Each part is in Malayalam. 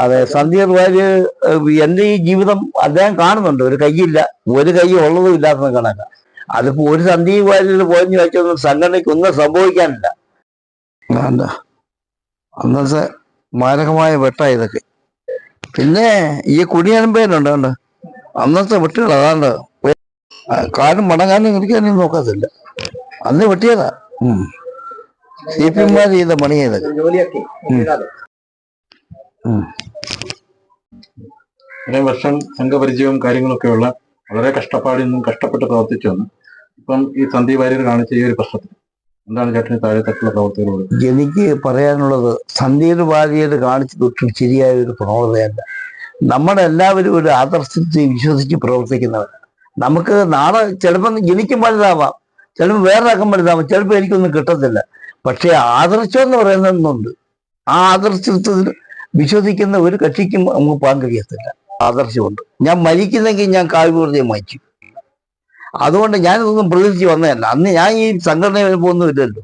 അതെ, സന്ധ്യ വാര്യർ എന്റെ ഈ ജീവിതം അദ്ദേഹം കാണുന്നുണ്ട്. ഒരു കൈയില്ല, ഒരു കൈ ഉള്ളതും ഇല്ലാത്തതും കണക്കാ. അതിപ്പോ ഒരു സന്ധ്യ വാര്യർ പോയെന്ന് വെച്ചൊന്നും സംഘടനയ്ക്ക് ഒന്നും സംഭവിക്കാനില്ല. എന്താ അന്നത്തെ മാരകമായ വെട്ട ഇതൊക്കെ. പിന്നെ ഈ കുടിയനുമ്പേനുണ്ട് കണ്ട് അന്നത്തെ വെട്ടുകൾ. അതാണ്ട് കാലും മടങ്ങാനും ഇരിക്കാനും നോക്കാത്തില്ല. അന്ന് വെട്ടിയതാ. CPM ചെയ്ത പണി ചെയ്തൊക്കെ. ഇത്രയും വർഷം സംഘപരിചയവും കാര്യങ്ങളൊക്കെ ഉള്ള വളരെ കഷ്ടപ്പാടിൽ നിന്നും കഷ്ടപ്പെട്ട് പ്രവർത്തിച്ചു വന്നു. ഇപ്പം ഈ സന്ധ്യ വാര്യർ കാണിച്ച ഈ ഒരു പ്രശ്നത്തിൽ എന്താണ് ചേട്ടന് താഴെത്തട്ടുള്ള പ്രവർത്തകരോട് എനിക്ക് പറയാനുള്ളത്? സന്ധ്യ വാര്യർ കാണിച്ചു ശരിയായ ഒരു പ്രവണതയല്ല. നമ്മളെല്ലാവരും ഒരു ആദർശത്തെ വിശ്വസിച്ച് പ്രവർത്തിക്കുന്നവരാണ്. നമുക്ക് നാളെ ചിലപ്പോൾ എനിക്കും വലുതാവാം, ചിലപ്പോൾ വേറെ ആക്കം വലുതാവാം, ചിലപ്പോൾ എനിക്കൊന്നും കിട്ടത്തില്ല. പക്ഷെ ആദർശം എന്ന് പറയുന്നതുണ്ട്. ആ ആദർശത്തിൽ വിശ്വസിക്കുന്ന ഒരു കക്ഷിക്കും നമുക്ക് പോകാൻ കഴിയത്തില്ല. ആദർശമുണ്ട്. ഞാൻ മരിക്കുന്നെങ്കിൽ ഞാൻ കാവ്യപൂർത്തിയെ മരിച്ചു. അതുകൊണ്ട് ഞാനിതൊന്നും പ്രതീക്ഷിച്ച് വന്നതല്ല. അന്ന് ഞാൻ ഈ സംഘടന വരുമ്പോഴൊന്നും ഇല്ലല്ലോ.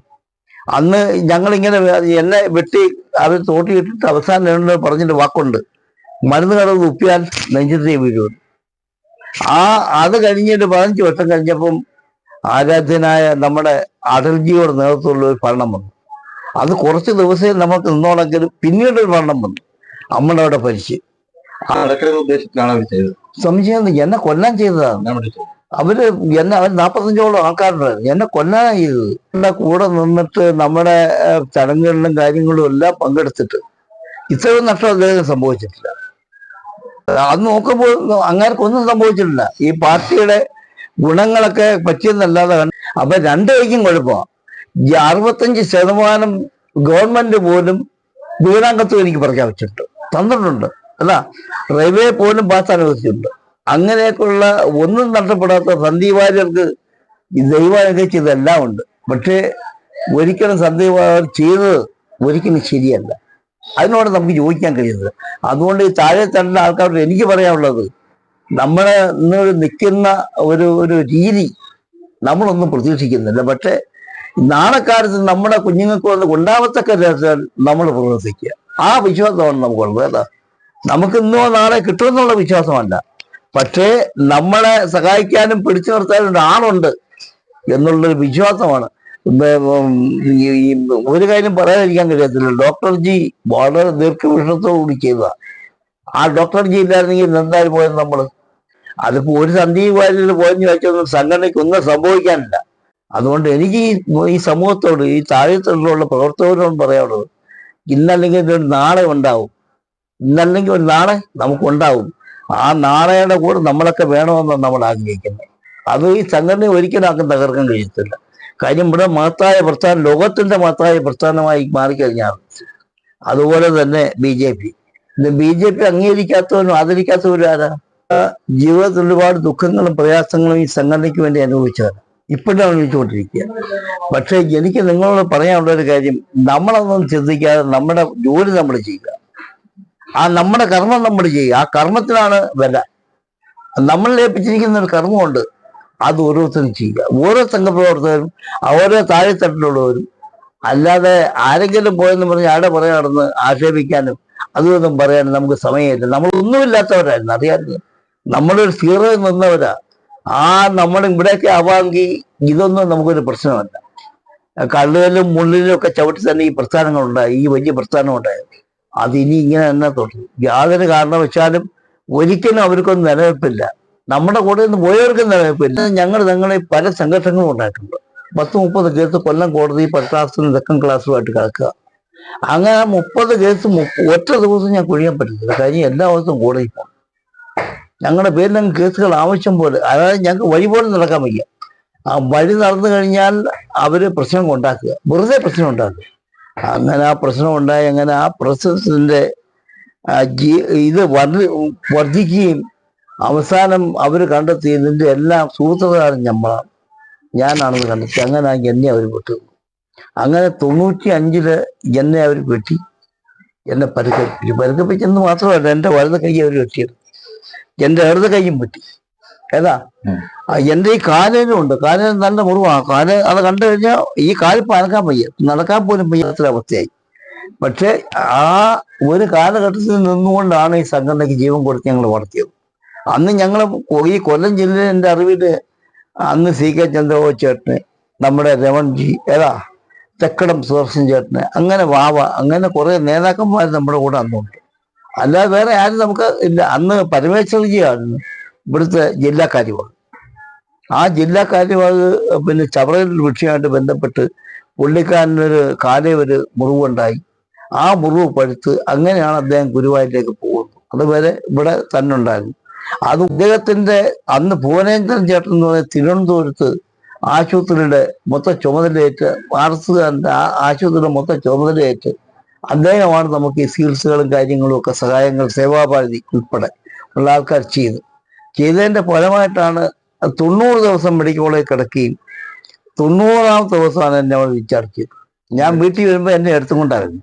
അന്ന് ഞങ്ങളിങ്ങനെ എന്നെ വെട്ടി അവർ തോട്ടിയിട്ടിട്ട് അവസാനം പറഞ്ഞിട്ട് വാക്കുണ്ട്, മരുന്ന് കടവ് ഉപ്പിയാൽ നെഞ്ചത്തെ വീഴുന്നു. അത് കഴിഞ്ഞിട്ട് 15 വർഷം കഴിഞ്ഞപ്പം ആരാധ്യനായ നമ്മുടെ അടൽജിയുടെ നേതൃത്വമുള്ള ഒരു ഭരണം വന്നു. അത് കുറച്ച് ദിവസമേ നമുക്ക് നിന്നോണെങ്കിലും പിന്നീട് ഒരു ഭരണം വന്നു. നമ്മുടെ അവിടെ ഭരിച്ച് സംശയം എന്നെ കൊല്ലാൻ ചെയ്തതാണ്. അവര് 45ഓളം ആൾക്കാരുണ്ടായിരുന്നു. എന്നെ കൊല്ലാനാണ് ചെയ്തത്. എന്റെ കൂടെ നിന്നിട്ട് നമ്മുടെ ചടങ്ങുകളിലും കാര്യങ്ങളിലും എല്ലാം പങ്കെടുത്തിട്ട് ഇത്രയും നഷ്ടം അദ്ദേഹം സംഭവിച്ചിട്ടില്ല. അത് നോക്കുമ്പോൾ അങ്ങനെയൊന്നും സംഭവിച്ചിട്ടില്ല. ഈ പാർട്ടിയുടെ ഗുണങ്ങളൊക്കെ പറ്റിയെന്നല്ലാതെ. അപ്പൊ രണ്ടു കൈക്കും കുഴപ്പമാണ്. 65% ഗവൺമെന്റ് പോലും വീടാംഗത്വം എനിക്ക് പ്രഖ്യാപിച്ചിട്ടുണ്ട്, തന്നിട്ടുണ്ട്. അല്ല, റെയിൽവേ പോലും പാസ് അനുവദിച്ചിട്ടുണ്ട്. അങ്ങനെയൊക്കെയുള്ള ഒന്നും നഷ്ടപ്പെടാത്ത സന്ധ്യ വാര്യർക്ക് ദൈവം അനുഗ്രഹിച്ചതെല്ലാം ഉണ്ട്. പക്ഷേ ഒരിക്കലും സന്ധ്യ വാര്യർ ചെയ്തത് ഒരിക്കലും ശരിയല്ല. അതിനോട് നമുക്ക് യോജിക്കാൻ കഴിയുന്നത്. അതുകൊണ്ട് ഈ താഴെ തട്ടുന്ന ആൾക്കാരോട് എനിക്ക് പറയാനുള്ളത്, നമ്മളെ ഇന്ന് നിൽക്കുന്ന ഒരു രീതി നമ്മളൊന്നും പ്രതീക്ഷിക്കുന്നില്ല. പക്ഷെ നാളെക്കാലത്ത് നമ്മുടെ കുഞ്ഞുങ്ങൾക്ക് വന്ന് ഉണ്ടാവത്തക്ക രസം നമ്മൾ പ്രവർത്തിക്കുക. ആ വിശ്വാസമാണ് നമുക്കുള്ളത്. അല്ല, നമുക്ക് ഇന്നോ നാളെ കിട്ടുമെന്നുള്ള വിശ്വാസമല്ല. പക്ഷേ നമ്മളെ സഹായിക്കാനും പിടിച്ചു നിർത്താനും ഒരാളുണ്ട് എന്നുള്ളൊരു വിശ്വാസമാണ്. ഒരു കാര്യം പറയാതിരിക്കാൻ കഴിയത്തില്ല. ഡോക്ടർ ജി വളരെ ദീർഘവീക്ഷണത്തോടുകൂടി ചെയ്തതാണ്. ആ ഡോക്ടർ ജി ഇല്ലായിരുന്നെങ്കിൽ എന്തായാലും പോയത് നമ്മള്. അതിപ്പോ ഒരു സന്ധ്യ വാര്യർ പോയെന്ന് വെച്ചൊന്നും സംഘടനയ്ക്ക് ഒന്നും സംഭവിക്കാനില്ല. അതുകൊണ്ട് എനിക്ക് ഈ സമൂഹത്തോട്, ഈ താഴെത്തട്ടിലുള്ള പ്രവർത്തകരോട് പറയാനുള്ളത്, ഇന്നല്ലെങ്കിൽ ഒരു നാളെ ഉണ്ടാവും. ഇന്നല്ലെങ്കിൽ ഒരു നാളെ നമുക്കുണ്ടാവും. ആ നാളെയുടെ കൂടെ നമ്മളൊക്കെ വേണമെന്നാണ് നമ്മൾ ആഗ്രഹിക്കുന്നത്. അത് ഈ സംഘടന ഒരിക്കലും ആർക്കും തകർക്കാൻ കഴിയത്തില്ല. കാര്യം ഇവിടെ മഹത്തായ പ്രസ്ഥാനം, ലോകത്തിന്റെ മഹത്തായ പ്രസ്ഥാനമായി മാറിക്കഴിഞ്ഞാൽ. അതുപോലെ തന്നെ BJP അംഗീകരിക്കാത്തവരും ആദരിക്കാത്തവരും ആരാ? ജീവിതത്തിൽ ഒരുപാട് ദുഃഖങ്ങളും പ്രയാസങ്ങളും ഈ സംഘടനയ്ക്ക് വേണ്ടി അനുഭവിച്ചവരാണ്, ഇപ്പോഴും അനുഭവിച്ചുകൊണ്ടിരിക്കുക. പക്ഷെ എനിക്ക് നിങ്ങളോട് പറയാനുള്ള ഒരു കാര്യം, നമ്മളതൊന്നും ചിന്തിക്കാതെ നമ്മുടെ ജോലി നമ്മൾ ചെയ്യുക. നമ്മുടെ കർമ്മം നമ്മൾ ചെയ്യുക. ആ കർമ്മത്തിനാണ് വില. നമ്മൾ ഏൽപ്പിച്ചിരിക്കുന്ന ഒരു കർമ്മമുണ്ട്, അത് ഓരോരുത്തരും ചെയ്യുക. ഓരോ സംഘപ്രവർത്തകരും ഓരോ താഴെത്തട്ടിലുള്ളവരും. അല്ലാതെ ആരെങ്കിലും പോയെന്ന് പറഞ്ഞ് ആടെ പുറകെ നടന്ന് ആക്ഷേപിക്കാനും അതൊന്നും പറയാനും നമുക്ക് സമയമില്ല. നമ്മളൊന്നുമില്ലാത്തവരായിരുന്നു, അറിയാമായിരുന്നു. നമ്മളൊരു സീറോയിൽ നിന്നവരാ. നമ്മൾ ഇവിടെയൊക്കെ ആവാമെങ്കിൽ ഇതൊന്നും നമുക്കൊരു പ്രശ്നമല്ല. കള്ളുകളിലും മുള്ളിലും ഒക്കെ ചവിട്ടി തന്നെ ഈ പ്രസ്ഥാനങ്ങളുണ്ടായി, ഈ വലിയ പ്രസ്ഥാനം ഉണ്ടായത്. അതിനി ഇങ്ങനെ തന്നെ തുടരും. യാതൊരു കാരണവശാലും ഒരിക്കലും അവർക്കൊന്നും നിലനിൽപ്പില്ല. നമ്മുടെ കൂടെ നിന്ന് പോയവർക്കും നിലനിൽപ്പില്ല. ഞങ്ങളെ പല സംഘർഷങ്ങളും ഉണ്ടായിട്ടുണ്ട്. 10-30 കേസ് കൊല്ലം കോടതി 10 ക്ലാസ്സിലും 2nd ക്ലാസ്സുമായിട്ട് കിടക്കുക. അങ്ങനെ 30 കേസ് ഒറ്റ ദിവസം ഞാൻ കൊഴിയാൻ പറ്റത്തില്ല. കാര്യം എല്ലാ ദിവസവും കോടതി പോകണം. ഞങ്ങളുടെ പേരിൽ കേസുകൾ ആവശ്യം പോലെ. അതായത് ഞങ്ങൾക്ക് വഴി പോലും നടക്കാൻ വയ്യ. ആ വഴി നടന്നു കഴിഞ്ഞാൽ അവര് പ്രശ്നം ഉണ്ടാക്കുക, വെറുതെ പ്രശ്നം ഉണ്ടാക്കുക. അങ്ങനെ ആ പ്രശ്നം ഉണ്ടായി. അങ്ങനെ ആ പ്രശ്നത്തിന്റെ ഇത് വർദ്ധിക്കുകയും അവസാനം അവർ കണ്ടെത്തി ഇതിന്റെ എല്ലാം സൂത്രധാരൻ ഞാനാണെന്ന് കണ്ടെത്തി. അങ്ങനെ എന്നെ അവർ വിട്ടു. അങ്ങനെ 95 എന്നെ അവർ വെട്ടി, എന്നെ പരിക്കപ്പിച്ചെന്ന് മാത്രമല്ല, എൻ്റെ വലത് കൈ അവർ വെട്ടിയത്, എൻ്റെ ഇടത് കൈയും വെട്ടി. ഏതാ എൻ്റെ ഈ കാലിനും ഉണ്ട്. കാലിന് നല്ല മുറിവാണ്. അത് കണ്ടു കഴിഞ്ഞാൽ ഈ കാലിപ്പോൾ അനക്കാൻ വയ്യ, നടക്കാൻ പോലും വയ്യാത്തൊരവസ്ഥയായി. പക്ഷെ ആ ഒരു കാലഘട്ടത്തിൽ നിന്നുകൊണ്ടാണ് ഈ സംഘടനയ്ക്ക് ജീവൻ കൊടുത്ത് ഞങ്ങൾ വളർത്തിയത്. അന്ന് ഞങ്ങൾ ഈ കൊല്ലം ജില്ലയിൽ എൻ്റെ അറിവില് അന്ന് സി കെ ചന്ദ്രബോസ് ചേട്ടന്, നമ്മുടെ രമൺജി, തെക്കടം സുദർശൻ ചേട്ടന്, അങ്ങനെ വാവ, അങ്ങനെ കുറെ നേതാക്കന്മാർ നമ്മുടെ കൂടെ അന്നുണ്ട്. അല്ലാതെ വേറെ ആരും നമുക്ക് ഇല്ല. അന്ന് പരമേശ്വരജിയാണ് ഇവിടുത്തെ ജില്ലാ കാര്യവാഹ്. ആ ജില്ലാ കാര്യവാഹ് പിന്നെ ചവറയിൽ വിഷയമായിട്ട് ബന്ധപ്പെട്ട് പുള്ളിക്കാരനൊരു ഒരു മുറിവുണ്ടായി. ആ മുറിവ് പഴുത്ത് അങ്ങനെയാണ് അദ്ദേഹം ഗുരുവായൂരിലേക്ക് പോകുന്നത്. അതുവരെ ഇവിടെ തന്നെ ഉണ്ടായിരുന്നു. അത് അദ്ദേഹത്തിന്റെ അന്ന് ഭുവനേന്ദ്രൻ ചേട്ടൻ എന്ന് പറയുന്ന തിരുവനന്തപുരത്ത് ആശുപത്രിയുടെ മൊത്തം ചുമതലയേറ്റ്, ആർഎസ്കാരൻ്റെ ആ ആശുപത്രിയുടെ മൊത്തം ചുമതലയേറ്റ് അദ്ദേഹമാണ് നമുക്ക് ഈ ചികിത്സകളും കാര്യങ്ങളും ഒക്കെ സഹായങ്ങൾ, സേവാഭാരതി ഉൾപ്പെടെ ഉള്ള ആൾക്കാർ ചെയ്തതിന്റെ ഫലമായിട്ടാണ് 90 ദിവസം മെഡിക്കൽ കോളേജിൽ കിടക്കുകയും 90ാമത്തെ ദിവസമാണ് എന്നെ അവിടെ ഡിസ്ചാർജ് ചെയ്തത്. ഞാൻ വീട്ടിൽ വരുമ്പോൾ എന്നെ എടുത്തുകൊണ്ടായിരുന്നു.